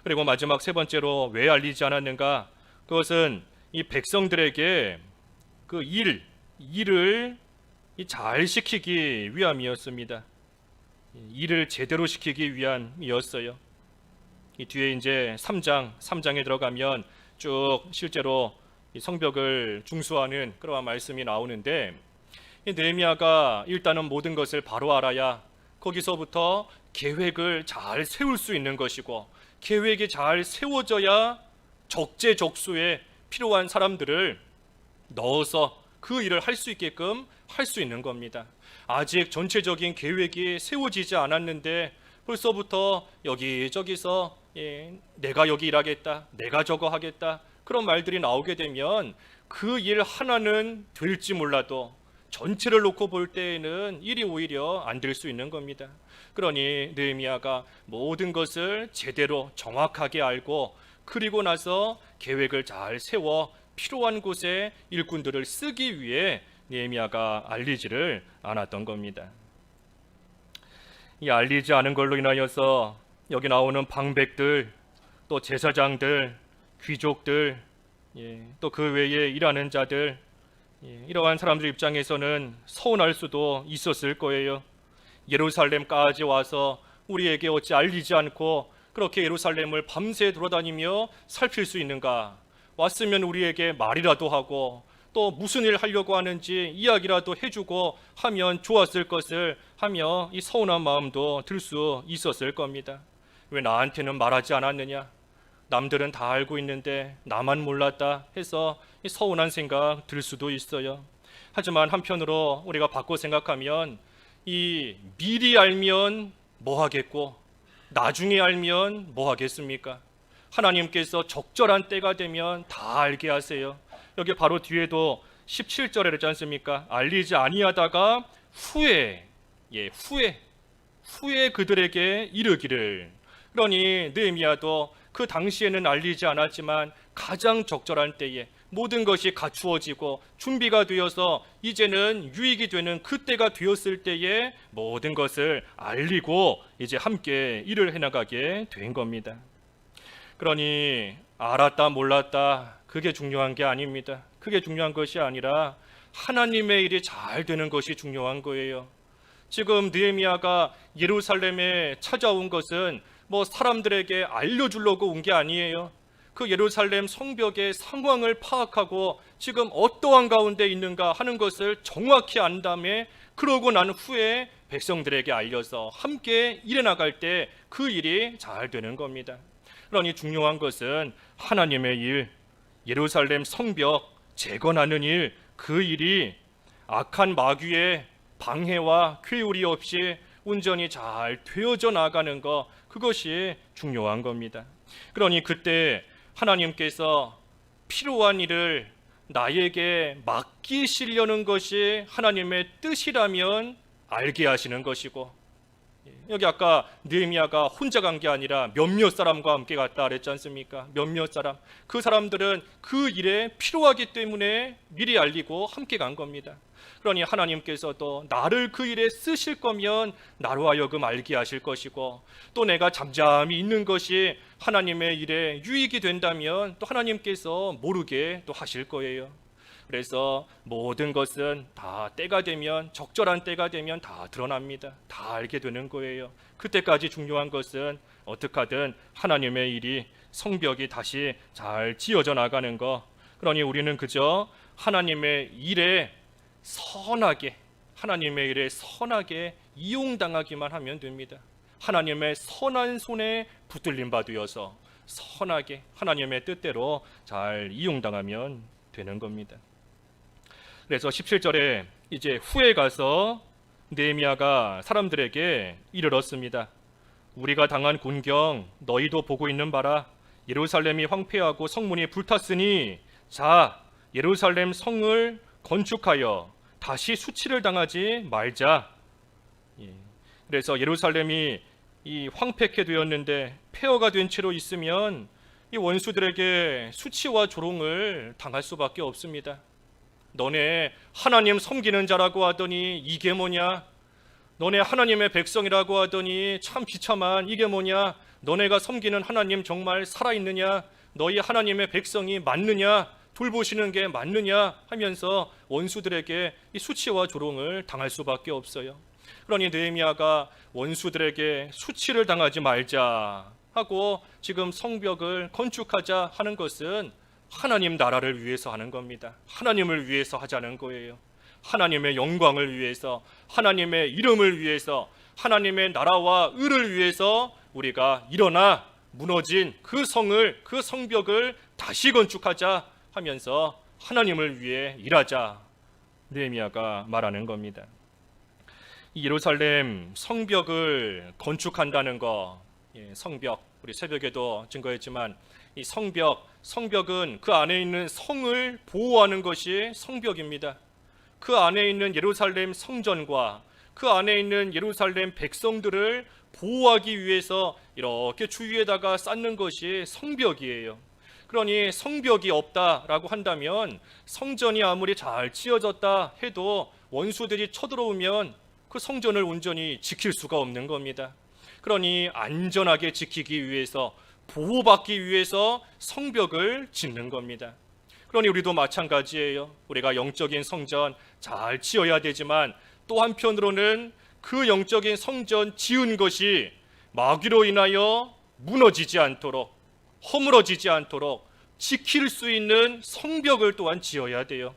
그리고 마지막 세 번째로 왜 알리지 않았는가? 그것은 이 백성들에게 그 일을 잘 시키기 위함이었습니다. 일을 제대로 시키기 위함이었어요. 이 뒤에 이제 3장에 들어가면 쭉 실제로 이 성벽을 중수하는 그러한 말씀이 나오는데, 느헤미야가 일단은 모든 것을 바로 알아야 거기서부터 계획을 잘 세울 수 있는 것이고, 계획이 잘 세워져야 적재적소에 필요한 사람들을 넣어서 그 일을 할 수 있게끔 할 수 있는 겁니다. 아직 전체적인 계획이 세워지지 않았는데 벌써부터 여기저기서 내가 여기 일하겠다, 내가 저거 하겠다, 그런 말들이 나오게 되면 그 일 하나는 될지 몰라도 전체를 놓고 볼 때에는 일이 오히려 안 될 수 있는 겁니다. 그러니 느헤미야가 모든 것을 제대로 정확하게 알고, 그리고 나서 계획을 잘 세워 필요한 곳에 일꾼들을 쓰기 위해 느헤미야가 알리지를 않았던 겁니다. 이 알리지 않은 걸로 인하여서 여기 나오는 방백들, 또 제사장들, 귀족들, 또 그 외에 일하는 자들, 이러한 사람들 입장에서는 서운할 수도 있었을 거예요. 예루살렘까지 와서 우리에게 어찌 알리지 않고 그렇게 예루살렘을 밤새 돌아다니며 살필 수 있는가? 왔으면 우리에게 말이라도 하고 또 무슨 일 하려고 하는지 이야기라도 해주고 하면 좋았을 것을 하며 이 서운한 마음도 들 수 있었을 겁니다. 왜 나한테는 말하지 않았느냐? 남들은 다 알고 있는데 나만 몰랐다 해서 이 서운한 생각 들 수도 있어요. 하지만 한편으로 우리가 바꿔 생각하면, 이 미리 알면 뭐 하겠고 나중에 알면 뭐 하겠습니까? 하나님께서 적절한 때가 되면 다 알게 하세요. 여기 바로 뒤에도 17절에 그랬지 않습니까? 알리지 아니하다가 후에 그들에게 이르기를. 그러니 느헤미야도 그 당시에는 알리지 않았지만 가장 적절한 때에 모든 것이 갖추어지고 준비가 되어서 이제는 유익이 되는 그때가 되었을 때에 모든 것을 알리고 이제 함께 일을 해나가게 된 겁니다. 그러니 알았다 몰랐다 그게 중요한 게 아닙니다. 그게 중요한 것이 아니라 하나님의 일이 잘 되는 것이 중요한 거예요. 지금 느헤미야가 예루살렘에 찾아온 것은 뭐 사람들에게 알려주려고 온 게 아니에요. 그 예루살렘 성벽의 상황을 파악하고 지금 어떠한 가운데 있는가 하는 것을 정확히 안 다음에, 그러고 난 후에 백성들에게 알려서 함께 일해 나갈 때 그 일이 잘 되는 겁니다. 그러니 중요한 것은 하나님의 일, 예루살렘 성벽 재건하는 일, 그 일이 악한 마귀의 방해와 쾌율이 없이 온전히 잘 되어져 나가는 것, 그것이 중요한 겁니다. 그러니 그때 하나님께서 필요한 일을 나에게 맡기시려는 것이 하나님의 뜻이라면 알게 하시는 것이고, 여기 아까 느헤미야가 혼자 간 게 아니라 몇몇 사람과 함께 갔다 그랬지 않습니까? 몇몇 사람. 그 사람들은 그 일에 필요하기 때문에 미리 알리고 함께 간 겁니다. 그러니 하나님께서도 나를 그 일에 쓰실 거면 나로 하여금 알게 하실 것이고, 또 내가 잠잠히 있는 것이 하나님의 일에 유익이 된다면 또 하나님께서 모르게 또 하실 거예요. 그래서 모든 것은 다 때가 되면, 적절한 때가 되면 다 드러납니다. 다 알게 되는 거예요. 그때까지 중요한 것은 어떻게 하든 하나님의 일이, 성벽이 다시 잘 지어져 나가는 거. 그러니 우리는 그저 하나님의 일에 선하게, 하나님의 일에 선하게 이용당하기만 하면 됩니다. 하나님의 선한 손에 붙들림 받으어서 선하게 하나님의 뜻대로 잘 이용당하면 되는 겁니다. 그래서 17절에 이제 후에 가서 느헤미야가 사람들에게 이르렀습니다. 우리가 당한 곤경 너희도 보고 있는 바라. 예루살렘이 황폐하고 성문이 불탔으니 자, 예루살렘 성을 건축하여 다시 수치를 당하지 말자. 그래서 예루살렘이 이 황폐케 되었는데 폐허가 된 채로 있으면 이 원수들에게 수치와 조롱을 당할 수밖에 없습니다. 너네 하나님 섬기는 자라고 하더니 이게 뭐냐? 너네 하나님의 백성이라고 하더니 참 비참한 이게 뭐냐? 너네가 섬기는 하나님 정말 살아있느냐? 너희 하나님의 백성이 맞느냐? 돌보시는 게 맞느냐? 하면서 원수들에게 이 수치와 조롱을 당할 수밖에 없어요. 그러니 느헤미야가 원수들에게 수치를 당하지 말자 하고 지금 성벽을 건축하자 하는 것은 하나님 나라를 위해서 하는 겁니다. 하나님을 위해서 하자는 거예요. 하나님의 영광을 위해서, 하나님의 이름을 위해서, 하나님의 나라와 의를 위해서 우리가 일어나 무너진 그 성을, 그 성벽을 다시 건축하자 하면서 하나님을 위해 일하자, 느헤미야가 말하는 겁니다. 이 예루살렘 성벽을 건축한다는 거, 성벽, 우리 새벽에도 증거했지만 이 성벽은 그 안에 있는 성을 보호하는 것이 성벽입니다. 그 안에 있는 예루살렘 성전과 그 안에 있는 예루살렘 백성들을 보호하기 위해서 이렇게 주위에다가 쌓는 것이 성벽이에요. 그러니 성벽이 없다라고 한다면 성전이 아무리 잘 지어졌다 해도 원수들이 쳐들어오면 그 성전을 온전히 지킬 수가 없는 겁니다. 그러니 안전하게 지키기 위해서, 보호받기 위해서 성벽을 짓는 겁니다. 그러니 우리도 마찬가지예요. 우리가 영적인 성전 잘 지어야 되지만 또 한편으로는 그 영적인 성전 지은 것이 마귀로 인하여 무너지지 않도록, 허물어지지 않도록 지킬 수 있는 성벽을 또한 지어야 돼요.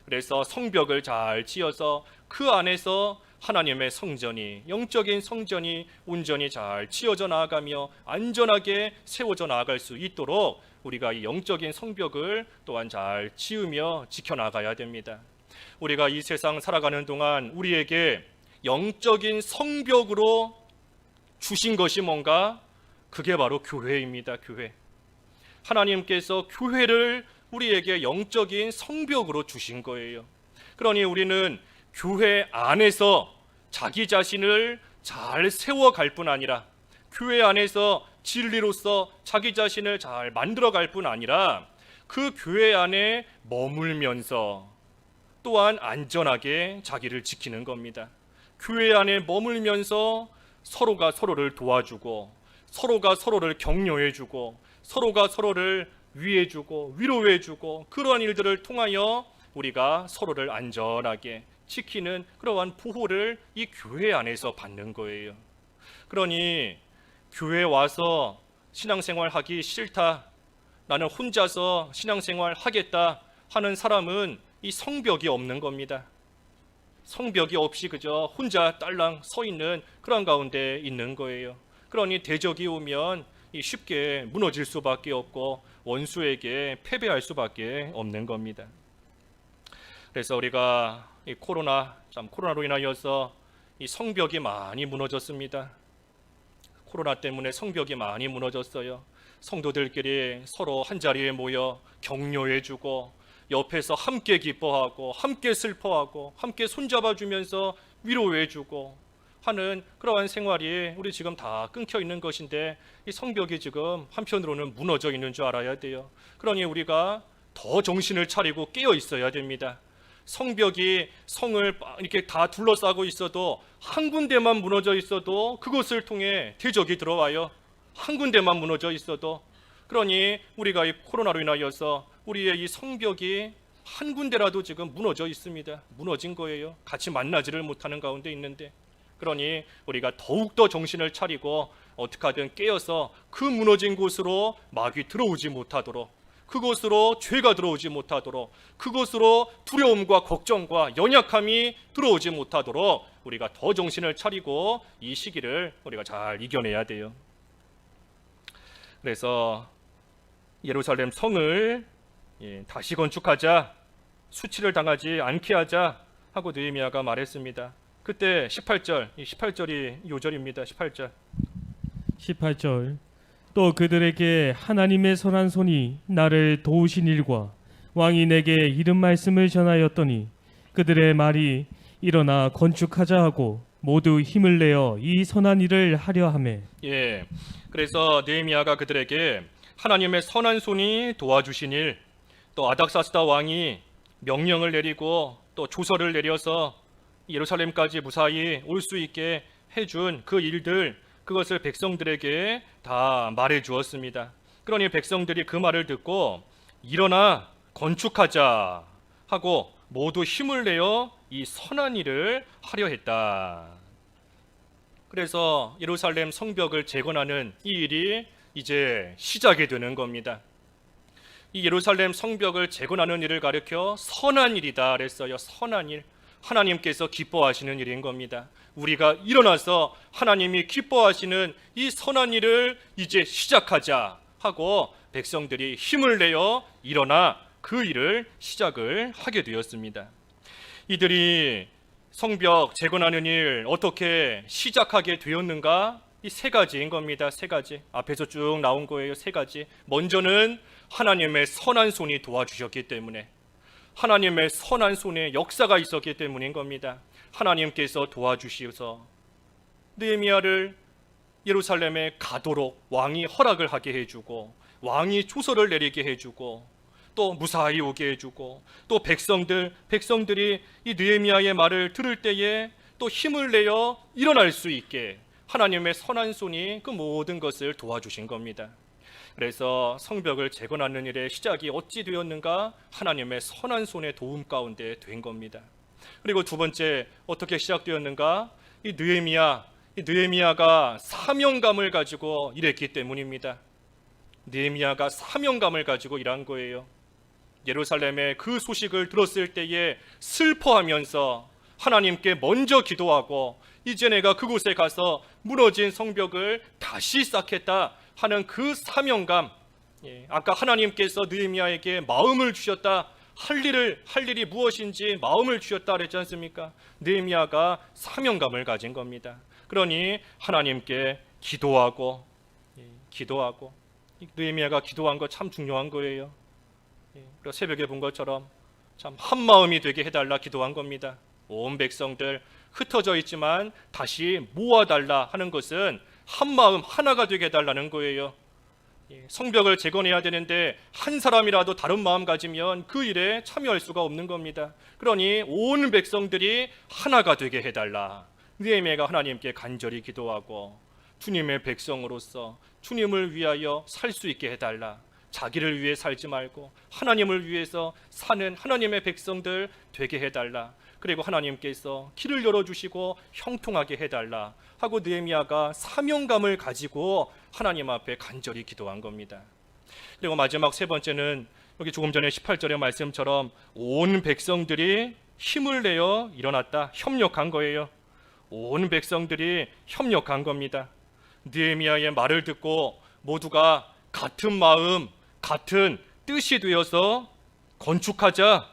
그래서 성벽을 잘 지어서 그 안에서 하나님의 성전이, 영적인 성전이 온전히 잘 지어져 나아가며 안전하게 세워져 나아갈 수 있도록 우리가 이 영적인 성벽을 또한 잘 지으며 지켜나가야 됩니다. 우리가 이 세상 살아가는 동안 우리에게 영적인 성벽으로 주신 것이 뭔가? 그게 바로 교회입니다. 교회. 하나님께서 교회를 우리에게 영적인 성벽으로 주신 거예요. 그러니 우리는 교회 안에서 자기 자신을 잘 세워갈 뿐 아니라, 교회 안에서 진리로서 자기 자신을 잘 만들어갈 뿐 아니라 그 교회 안에 머물면서 또한 안전하게 자기를 지키는 겁니다. 교회 안에 머물면서 서로가 서로를 도와주고, 서로가 서로를 격려해주고, 서로가 서로를 위해주고 위로해주고, 그러한 일들을 통하여 우리가 서로를 안전하게 지키는 그러한 보호를 이 교회 안에서 받는 거예요. 그러니 교회 와서 신앙생활 하기 싫다, 나는 혼자서 신앙생활 하겠다 하는 사람은 이 성벽이 없는 겁니다. 성벽이 없이 그저 혼자 딸랑 서 있는 그런 가운데 있는 거예요. 그러니 대적이 오면 쉽게 무너질 수밖에 없고 원수에게 패배할 수밖에 없는 겁니다. 그래서 우리가 이 코로나로 인하여서 이 성벽이 많이 무너졌습니다. 코로나 때문에 성벽이 많이 무너졌어요. 성도들끼리 서로 한 자리에 모여 격려해주고, 옆에서 함께 기뻐하고 함께 슬퍼하고 함께 손잡아주면서 위로해주고, 하는 그러한 생활이 우리 지금 다 끊겨 있는 것인데 이 성벽이 지금 한편으로는 무너져 있는 줄 알아야 돼요. 그러니 우리가 더 정신을 차리고 깨어 있어야 됩니다. 성벽이 성을 이렇게 다 둘러싸고 있어도 한 군데만 무너져 있어도 그것을 통해 대적이 들어와요. 한 군데만 무너져 있어도. 그러니 우리가 이 코로나로 인하여서 우리의 이 성벽이 한 군데라도 지금 무너져 있습니다. 무너진 거예요. 같이 만나지를 못하는 가운데 있는데. 그러니 우리가 더욱더 정신을 차리고 어떻게 하든 깨어서 그 무너진 곳으로 마귀 들어오지 못하도록, 그곳으로 죄가 들어오지 못하도록, 그곳으로 두려움과 걱정과 연약함이 들어오지 못하도록 우리가 더 정신을 차리고 이 시기를 우리가 잘 이겨내야 돼요. 그래서 예루살렘 성을 다시 건축하자, 수치를 당하지 않게 하자 하고 느헤미야가 말했습니다. 그때 18절이 요절입니다. 18절 또 그들에게 하나님의 선한 손이 나를 도우신 일과 왕이 내게 이른 말씀을 전하였더니 그들의 말이 일어나 건축하자 하고 모두 힘을 내어 이 선한 일을 하려 하매. 예, 그래서 느헤미야가 그들에게 하나님의 선한 손이 도와주신 일, 또 아닥사스다 왕이 명령을 내리고 또 조서를 내려서 예루살렘까지 무사히 올 수 있게 해준 그 일들, 그것을 백성들에게 다 말해 주었습니다. 그러니 백성들이 그 말을 듣고 일어나 건축하자 하고 모두 힘을 내어 이 선한 일을 하려 했다. 그래서 예루살렘 성벽을 재건하는 이 일이 이제 시작이 되는 겁니다. 이 예루살렘 성벽을 재건하는 일을 가리켜 선한 일이다 그랬어요. 선한 일. 하나님께서 기뻐하시는 일인 겁니다. 우리가 일어나서 하나님이 기뻐하시는 이 선한 일을 이제 시작하자 하고 백성들이 힘을 내어 일어나 그 일을 시작을 하게 되었습니다. 이들이 성벽 재건하는 일 어떻게 시작하게 되었는가? 이 세 가지인 겁니다. 세 가지. 앞에서 쭉 나온 거예요. 세 가지. 먼저는 하나님의 선한 손이 도와주셨기 때문에, 하나님의 선한 손에 역사가 있었기 때문인 겁니다. 하나님께서 도와주시어서 느헤미야를 예루살렘에 가도록 왕이 허락을 하게 해주고, 왕이 조서를 내리게 해주고, 또 무사히 오게 해주고, 또 백성들이 이 느헤미야의 말을 들을 때에 또 힘을 내어 일어날 수 있게 하나님의 선한 손이 그 모든 것을 도와주신 겁니다. 그래서 성벽을 재건하는 일의 시작이 어찌 되었는가? 하나님의 선한 손의 도움 가운데 된 겁니다. 그리고 두 번째, 어떻게 시작되었는가? 이 느헤미야가 사명감을 가지고 일했기 때문입니다. 느헤미야가 사명감을 가지고 일한 거예요. 예루살렘의 그 소식을 들었을 때에 슬퍼하면서 하나님께 먼저 기도하고, 이제 내가 그곳에 가서 무너진 성벽을 다시 쌓겠다 하는 그 사명감, 아까 하나님께서 느헤미야에게 마음을 주셨다, 할 일이 무엇인지 마음을 주셨다 그랬지 않습니까? 느헤미야가 사명감을 가진 겁니다. 그러니 하나님께 기도하고 느헤미야가 기도한 거 참 중요한 거예요. 그리고 새벽에 본 것처럼 참 한 마음이 되게 해달라 기도한 겁니다. 온 백성들 흩어져 있지만 다시 모아달라 하는 것은 한 마음 하나가 되게 해달라는 거예요. 성벽을 재건해야 되는데 한 사람이라도 다른 마음 가지면 그 일에 참여할 수가 없는 겁니다. 그러니 온 백성들이 하나가 되게 해달라. 느헤미야가 하나님께 간절히 기도하고 주님의 백성으로서 주님을 위하여 살 수 있게 해달라. 자기를 위해 살지 말고 하나님을 위해서 사는 하나님의 백성들 되게 해달라. 그리고 하나님께서 길을 열어주시고 형통하게 해달라 하고 느헤미야가 사명감을 가지고 하나님 앞에 간절히 기도한 겁니다. 그리고 마지막 세 번째는 여기 조금 전에 18절의 말씀처럼 온 백성들이 힘을 내어 일어났다, 협력한 거예요. 온 백성들이 협력한 겁니다. 느헤미야의 말을 듣고 모두가 같은 마음, 같은 뜻이 되어서 건축하자,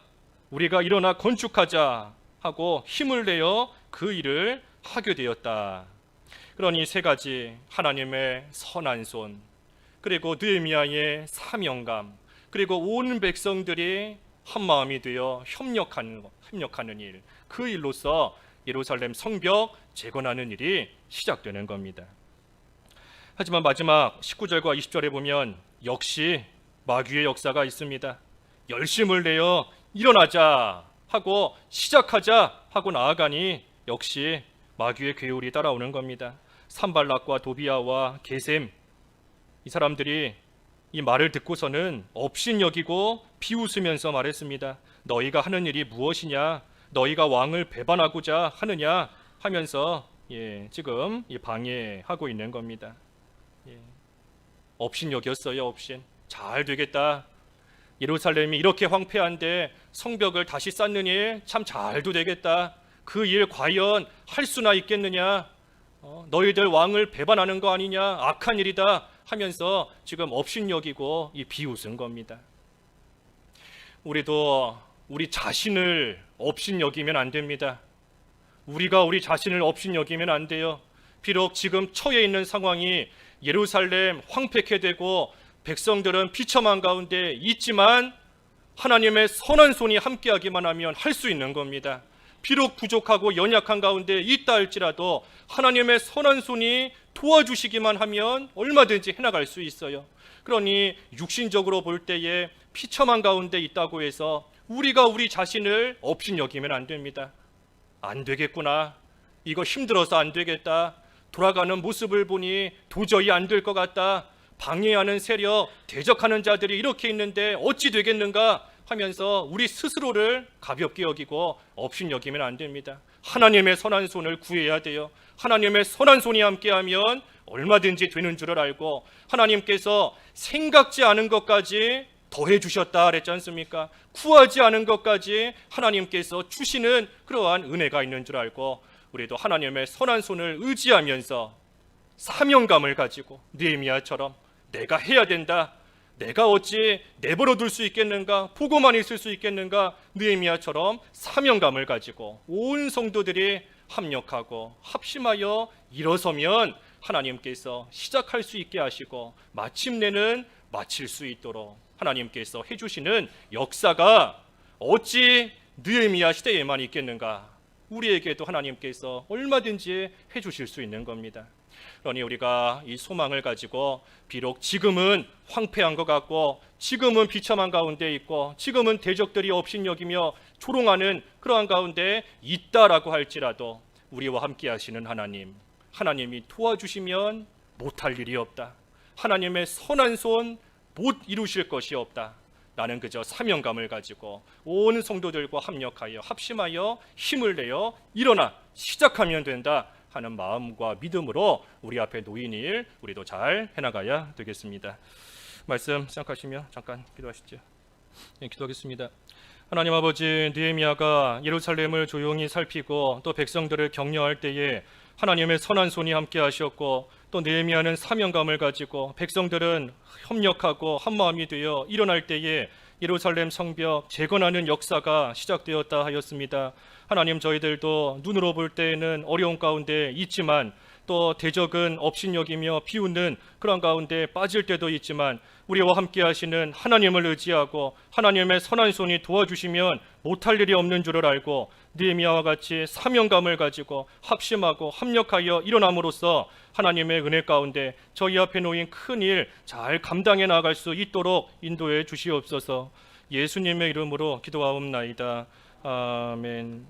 우리가 일어나 건축하자 하고 힘을 내어 그 일을 하게 되었다. 그러니 세 가지, 하나님의 선한 손, 그리고 느헤미야의 사명감, 그리고 온 백성들이 한 마음이 되어 협력하는 일, 그 일로서 예루살렘 성벽 재건하는 일이 시작되는 겁니다. 하지만 마지막 19절과 20절에 보면 역시 마귀의 역사가 있습니다. 열심을 내어 일어나자 하고 시작하자 하고 나아가니 역시 마귀의 괴울이 따라오는 겁니다. 산발락과 도비아와 게셈, 이 사람들이 이 말을 듣고서는 업신여기고 비웃으면서 말했습니다. 너희가 하는 일이 무엇이냐? 너희가 왕을 배반하고자 하느냐? 하면서 지금 방해하고 있는 겁니다. 업신여겼어요. 업신. 잘 되겠다. 예루살렘이 이렇게 황폐한데 성벽을 다시 쌓느니 참 잘도 되겠다. 그 일 과연 할 수나 있겠느냐? 너희들 왕을 배반하는 거 아니냐? 악한 일이다 하면서 지금 업신여기고 비웃은 겁니다. 우리도 우리 자신을 업신여기면 안 됩니다. 우리가 우리 자신을 업신여기면 안 돼요. 비록 지금 처해 있는 상황이 예루살렘 황폐케 되고 백성들은 비참한 가운데 있지만 하나님의 선한 손이 함께하기만 하면 할 수 있는 겁니다. 비록 부족하고 연약한 가운데 있다 할지라도 하나님의 선한 손이 도와주시기만 하면 얼마든지 해나갈 수 있어요. 그러니 육신적으로 볼 때에 비참한 가운데 있다고 해서 우리가 우리 자신을 업신여기면 안 됩니다. 안 되겠구나. 이거 힘들어서 안 되겠다. 돌아가는 모습을 보니 도저히 안 될 것 같다. 방해하는 세력, 대적하는 자들이 이렇게 있는데 어찌 되겠는가 하면서 우리 스스로를 가볍게 여기고 업신여기면 안 됩니다. 하나님의 선한 손을 구해야 돼요. 하나님의 선한 손이 함께하면 얼마든지 되는 줄을 알고 하나님께서 생각지 않은 것까지 더해 주셨다 그랬지 않습니까? 구하지 않은 것까지 하나님께서 주시는 그러한 은혜가 있는 줄 알고 우리도 하나님의 선한 손을 의지하면서 사명감을 가지고 느헤미야처럼 내가 해야 된다. 내가 어찌 내버려 둘 수 있겠는가? 보고만 있을 수 있겠는가? 느헤미야처럼 사명감을 가지고 온 성도들이 합력하고 합심하여 일어서면 하나님께서 시작할 수 있게 하시고 마침내는 마칠 수 있도록 하나님께서 해주시는 역사가 어찌 느헤미야 시대에만 있겠는가? 우리에게도 하나님께서 얼마든지 해주실 수 있는 겁니다. 그러니 우리가 이 소망을 가지고 비록 지금은 황폐한 것 같고 지금은 비참한 가운데 있고 지금은 대적들이 업신여기며 조롱하는 그러한 가운데 있다라고 할지라도 우리와 함께 하시는 하나님이 도와주시면 못할 일이 없다. 하나님의 선한 손 못 이루실 것이 없다. 나는 그저 사명감을 가지고 온 성도들과 합력하여 합심하여 힘을 내어 일어나 시작하면 된다 하는 마음과 믿음으로 우리 앞에 놓인 일 우리도 잘 해나가야 되겠습니다. 말씀 생각하시며 잠깐 기도하시죠. 기도하겠습니다. 하나님 아버지, 느헤미야가 예루살렘을 조용히 살피고 또 백성들을 격려할 때에 하나님의 선한 손이 함께 하셨고 또 느헤미야는 사명감을 가지고 백성들은 협력하고 한마음이 되어 일어날 때에 예루살렘 성벽 재건하는 역사가 시작되었다 하였습니다. 하나님, 저희들도 눈으로 볼 때에는 어려운 가운데 있지만 또 대적은 업신여기며 비웃는 그런 가운데 빠질 때도 있지만 우리와 함께 하시는 하나님을 의지하고 하나님의 선한 손이 도와주시면 못할 일이 없는 줄을 알고 느헤미야와 같이 사명감을 가지고 합심하고 합력하여 일어남으로써 하나님의 은혜 가운데 저희 앞에 놓인 큰 일 잘 감당해 나갈 수 있도록 인도해 주시옵소서. 예수님의 이름으로 기도하옵나이다. 아멘.